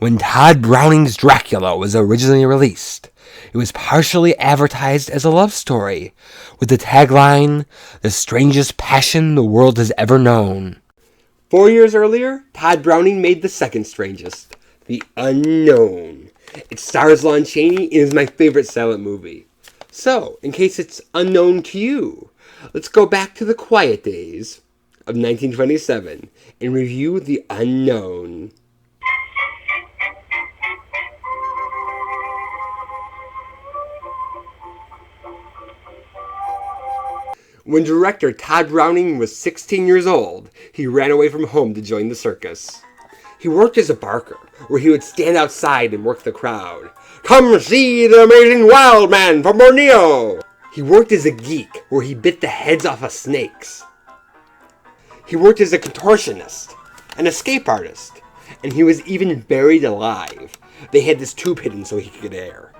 When Todd Browning's Dracula was originally released, it was partially advertised as a love story, with the tagline, "The strangest passion the world has ever known." 4 years earlier, Todd Browning made the second strangest, The Unknown. It stars Lon Chaney and is my favorite silent movie. So, in case it's unknown to you, let's go back to the quiet days of 1927 and review The Unknown. When director Todd Browning was 16 years old, he ran away from home to join the circus. He worked as a barker, where he would stand outside and work the crowd. "Come see the amazing wild man from Borneo!" He worked as a geek, where he bit the heads off of snakes. He worked as a contortionist, an escape artist, and he was even buried alive. They had this tube hidden so he could get air.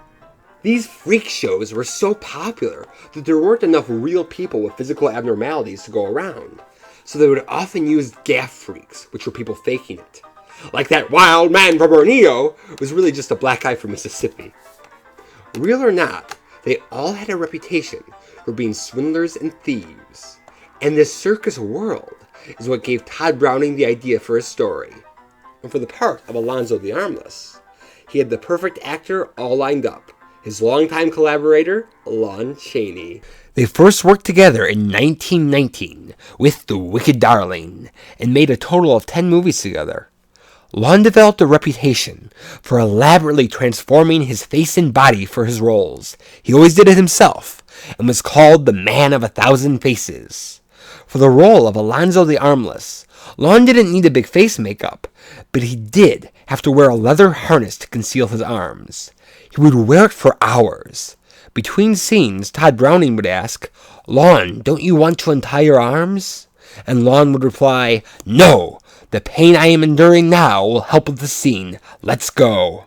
These freak shows were so popular that there weren't enough real people with physical abnormalities to go around, so they would often use gaff freaks, which were people faking it. Like that wild man from Borneo was really just a black guy from Mississippi. Real or not, they all had a reputation for being swindlers and thieves. And this circus world is what gave Todd Browning the idea for his story. And for the part of Alonzo the Armless, he had the perfect actor all lined up. His longtime collaborator, Lon Chaney. They first worked together in 1919 with The Wicked Darling and made a total of 10 movies together. Lon developed a reputation for elaborately transforming his face and body for his roles. He always did it himself and was called the Man of 1,000 Faces. For the role of Alonzo the Armless, Lon didn't need a big face makeup, but he did have to wear a leather harness to conceal his arms. He would wear it for hours. Between scenes, Todd Browning would ask, "Lon, don't you want to untie your arms?" And Lon would reply, "No, the pain I am enduring now will help with the scene. Let's go."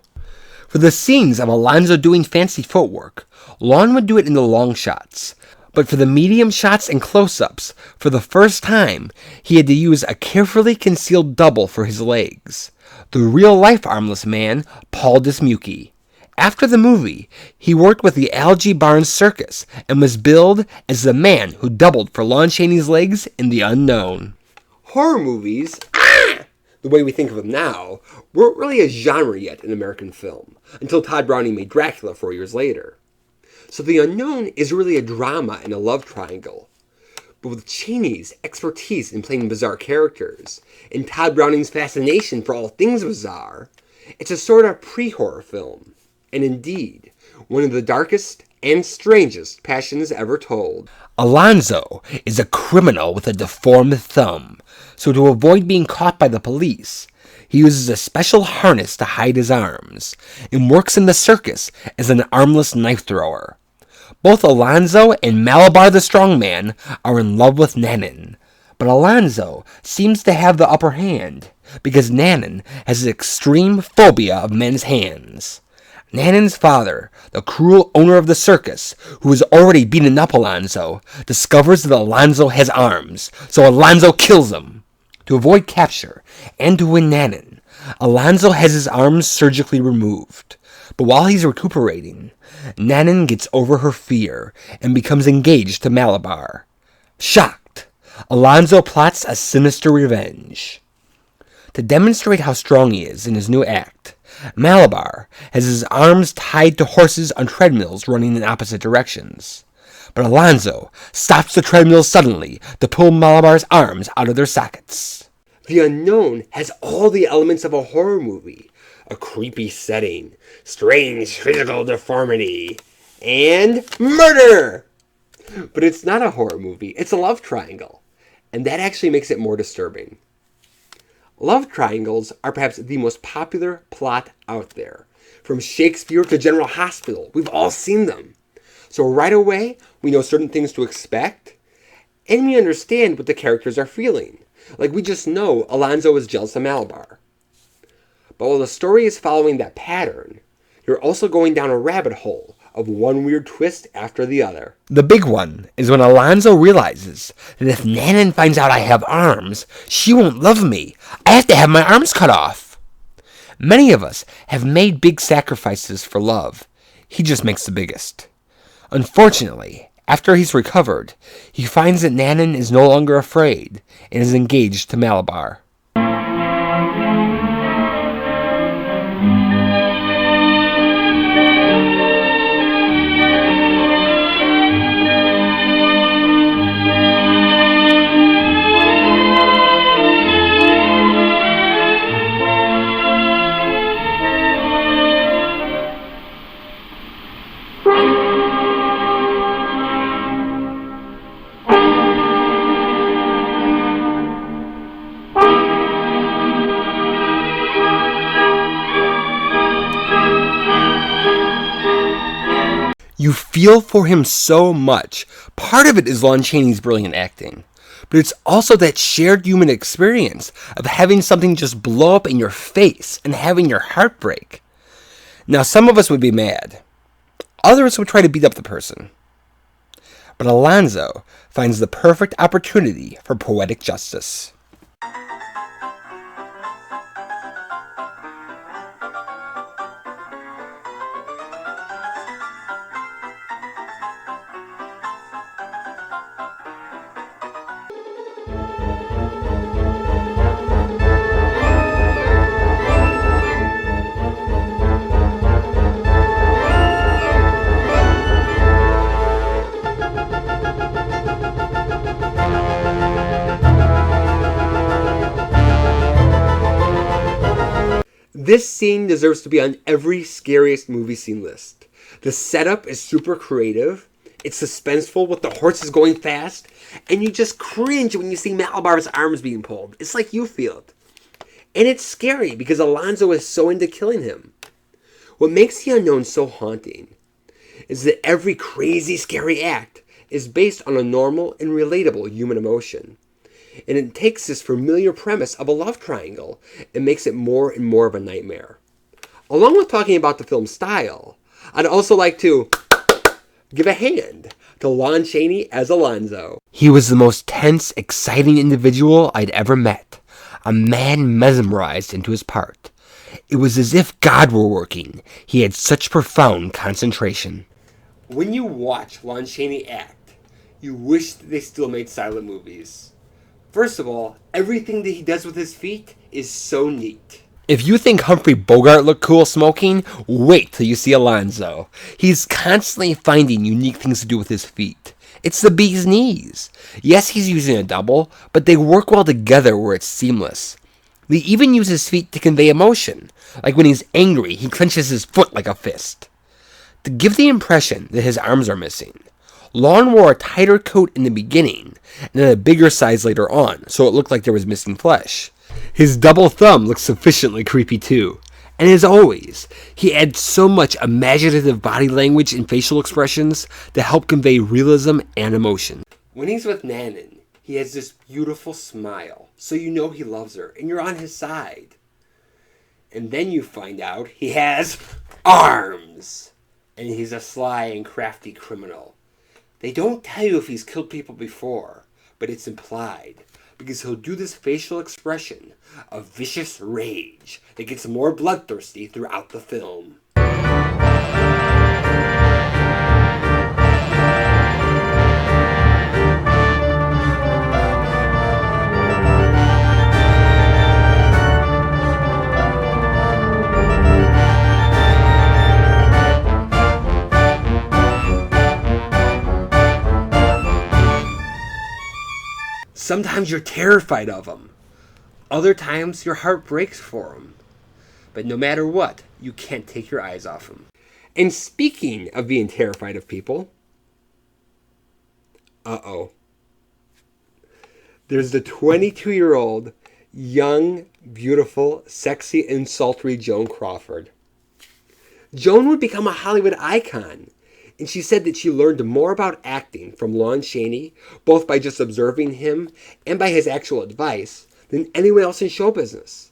For the scenes of Alonzo doing fancy footwork, Lon would do it in the long shots. But for the medium shots and close-ups, for the first time, he had to use a carefully concealed double for his legs. The real-life armless man, Paul Dismuke. After the movie, he worked with the Algie Barnes Circus and was billed as the man who doubled for Lon Chaney's legs in The Unknown. Horror movies, the way we think of them now, weren't really a genre yet in American film, until Todd Browning made Dracula 4 years later. So The Unknown is really a drama and a love triangle. But with Chaney's expertise in playing bizarre characters, and Todd Browning's fascination for all things bizarre, it's a sort of pre-horror film. And indeed, one of the darkest and strangest passions ever told. Alonzo is a criminal with a deformed thumb, so to avoid being caught by the police, he uses a special harness to hide his arms, and works in the circus as an armless knife thrower. Both Alonzo and Malabar the Strongman are in love with Nanan, but Alonzo seems to have the upper hand, because Nanan has an extreme phobia of men's hands. Nanan's father, the cruel owner of the circus, who has already beaten up Alonzo, discovers that Alonzo has arms, so Alonzo kills him. To avoid capture, and to win Nanan, Alonzo has his arms surgically removed. But while he's recuperating, Nanan gets over her fear and becomes engaged to Malabar. Shocked, Alonzo plots a sinister revenge. To demonstrate how strong he is in his new act, Malabar has his arms tied to horses on treadmills running in opposite directions. But Alonzo stops the treadmills suddenly to pull Malabar's arms out of their sockets. The Unknown has all the elements of a horror movie. A creepy setting, strange physical deformity, and murder! But it's not a horror movie, it's a love triangle. And that actually makes it more disturbing. Love triangles are perhaps the most popular plot out there. From Shakespeare to General Hospital, we've all seen them. So right away, we know certain things to expect, and we understand what the characters are feeling. Like we just know Alonzo is jealous of Malabar. But while the story is following that pattern, you're also going down a rabbit hole of one weird twist after the other. The big one is when Alonzo realizes that if Nanan finds out I have arms, she won't love me. I have to have my arms cut off. Many of us have made big sacrifices for love. He just makes the biggest. Unfortunately, after he's recovered, he finds that Nanan is no longer afraid and is engaged to Malabar. You feel for him so much. Part of it is Lon Chaney's brilliant acting, but it's also that shared human experience of having something just blow up in your face and having your heart break. Now, some of us would be mad. Others would try to beat up the person. But Alonzo finds the perfect opportunity for poetic justice. This scene deserves to be on every scariest movie scene list. The setup is super creative, it's suspenseful with the horses going fast, and you just cringe when you see Malabar's arms being pulled. It's like you feel it. And it's scary because Alonzo is so into killing him. What makes The Unknown so haunting is that every crazy, scary act is based on a normal and relatable human emotion. And it takes this familiar premise of a love triangle and makes it more and more of a nightmare. Along with talking about the film's style, I'd also like to give a hand to Lon Chaney as Alonzo. He was the most tense, exciting individual I'd ever met. A man mesmerized into his part. It was as if God were working. He had such profound concentration. When you watch Lon Chaney act, you wish that they still made silent movies. First of all, everything that he does with his feet is so neat. If you think Humphrey Bogart looked cool smoking, wait till you see Alonzo. He's constantly finding unique things to do with his feet. It's the bee's knees. Yes, he's using a double, but they work well together where it's seamless. They even use his feet to convey emotion. Like when he's angry, he clenches his foot like a fist. To give the impression that his arms are missing, Lon wore a tighter coat in the beginning, and then a bigger size later on, so it looked like there was missing flesh. His double thumb looks sufficiently creepy too. And as always, he adds so much imaginative body language and facial expressions to help convey realism and emotion. When he's with Nanan, he has this beautiful smile, so you know he loves her, and you're on his side. And then you find out he has arms, and he's a sly and crafty criminal. They don't tell you if he's killed people before, but it's implied, because he'll do this facial expression of vicious rage that gets more bloodthirsty throughout the film. Sometimes you're terrified of him. Other times your heart breaks for him. But no matter what, you can't take your eyes off him. And speaking of being terrified of people, there's the 22-year-old, young, beautiful, sexy, and sultry Joan Crawford. Joan would become a Hollywood icon. And she said that she learned more about acting from Lon Chaney, both by just observing him and by his actual advice, than anyone else in show business.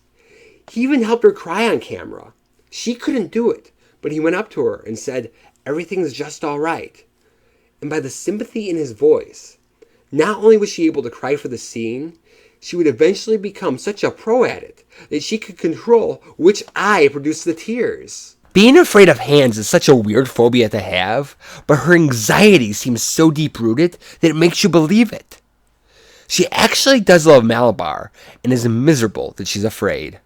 He even helped her cry on camera. She couldn't do it, but he went up to her and said, "Everything's just all right." And by the sympathy in his voice, not only was she able to cry for the scene, she would eventually become such a pro at it that she could control which eye produced the tears. Being afraid of hands is such a weird phobia to have, but her anxiety seems so deep-rooted that it makes you believe it. She actually does love Malabar and is miserable that she's afraid.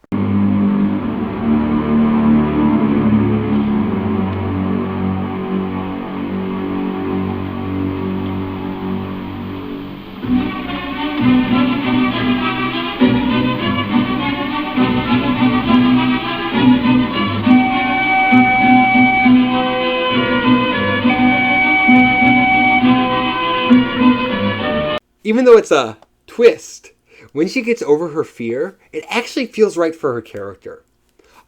Even though it's a twist, when she gets over her fear, it actually feels right for her character.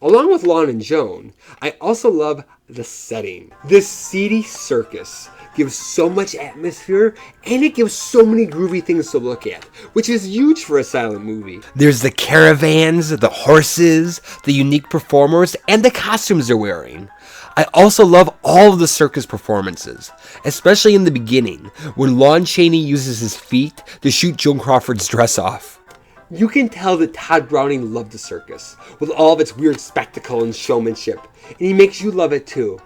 Along with Lon and Joan, I also love the setting. This seedy circus gives so much atmosphere, and it gives so many groovy things to look at, which is huge for a silent movie. There's the caravans, the horses, the unique performers, and the costumes they're wearing. I also love all of the circus performances, especially in the beginning, when Lon Chaney uses his feet to shoot Joan Crawford's dress off. You can tell that Todd Browning loved the circus, with all of its weird spectacle and showmanship, and he makes you love it too.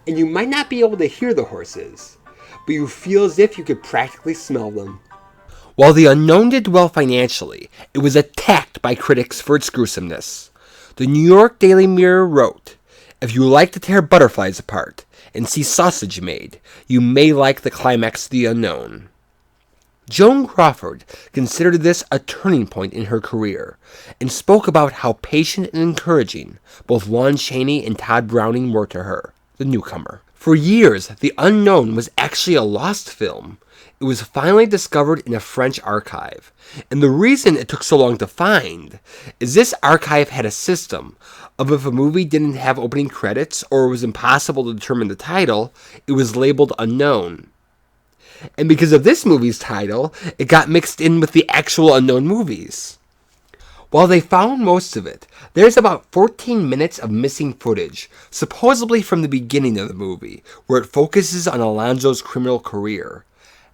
And you might not be able to hear the horses, but you feel as if you could practically smell them. While The Unknown did well financially, it was attacked by critics for its gruesomeness. The New York Daily Mirror wrote, "If you like to tear butterflies apart and see sausage made, you may like the climax of The Unknown." Joan Crawford considered this a turning point in her career and spoke about how patient and encouraging both Lon Chaney and Todd Browning were to her, the newcomer. For years, The Unknown was actually a lost film. It was finally discovered in a French archive. And the reason it took so long to find is this archive had a system of if a movie didn't have opening credits or it was impossible to determine the title, it was labeled unknown. And because of this movie's title, it got mixed in with the actual unknown movies. While they found most of it, there's about 14 minutes of missing footage, supposedly from the beginning of the movie, where it focuses on Alonzo's criminal career.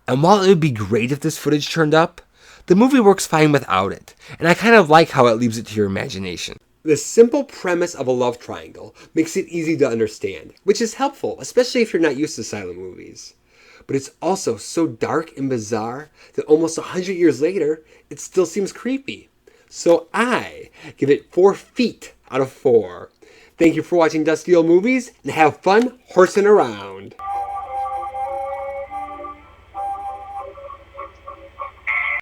And while it would be great if this footage turned up, the movie works fine without it, and I kind of like how it leaves it to your imagination. The simple premise of a love triangle makes it easy to understand, which is helpful, especially if you're not used to silent movies. But it's also so dark and bizarre that almost 100 years later, it still seems creepy. So I give it 4 feet out of 4. Thank you for watching Dusty Old Movies, and have fun horsing around.